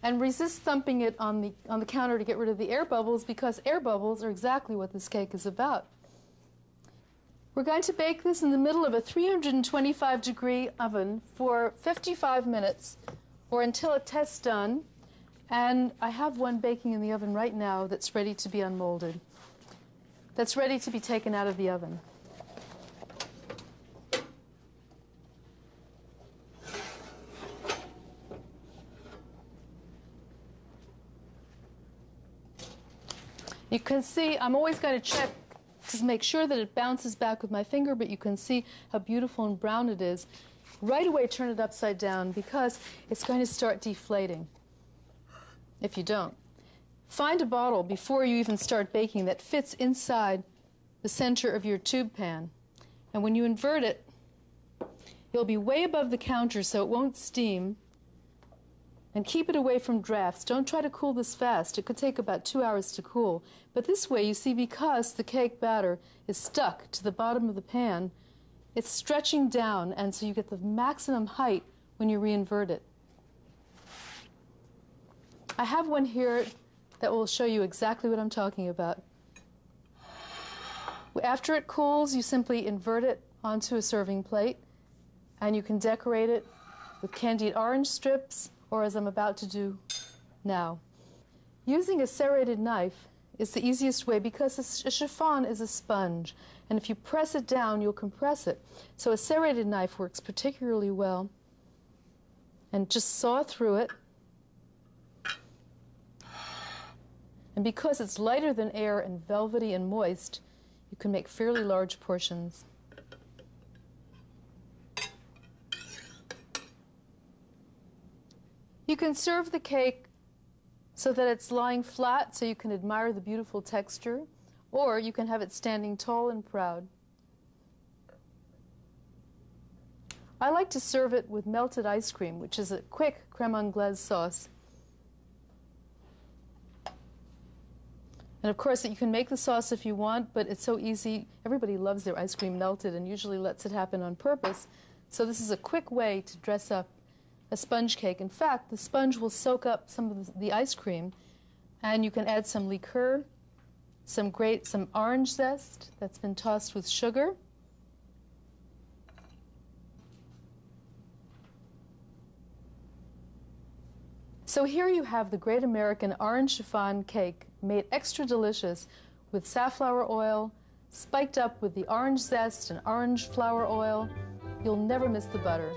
and resist thumping it on the counter to get rid of the air bubbles, because air bubbles are exactly what this cake is about. We're going to bake this in the middle of a 325-degree oven for 55 minutes, or until a test's done. And I have one baking in the oven right now that's ready to be unmolded, that's ready to be taken out of the oven. You can see I'm always going to check to make sure that it bounces back with my finger, but you can see how beautiful and brown it is. Right away turn it upside down, because it's going to start deflating if you don't. Find a bottle before you even start baking that fits inside the center of your tube pan. And when you invert it, you'll be way above the counter so it won't steam. And keep it away from drafts. Don't try to cool this fast. It could take about 2 hours to cool. But this way, you see, because the cake batter is stuck to the bottom of the pan, it's stretching down, and so you get the maximum height when you reinvert it. I have one here that will show you exactly what I'm talking about. After it cools, you simply invert it onto a serving plate, and you can decorate it with candied orange strips, or as I'm about to do now. Using a serrated knife is the easiest way, because a chiffon is a sponge, and if you press it down, you'll compress it. So a serrated knife works particularly well. And just saw through it. And because it's lighter than air and velvety and moist, you can make fairly large portions. You can serve the cake so that it's lying flat so you can admire the beautiful texture, or you can have it standing tall and proud. I like to serve it with melted ice cream, which is a quick crème anglaise sauce. And of course, you can make the sauce if you want, but it's so easy. Everybody loves their ice cream melted and usually lets it happen on purpose. So this is a quick way to dress up a sponge cake. In fact, the sponge will soak up some of the ice cream, and you can add some liqueur, some orange zest that's been tossed with sugar. So here you have the great American orange chiffon cake, made extra delicious with safflower oil, spiked up with the orange zest and orange flower oil. You'll never miss the butter.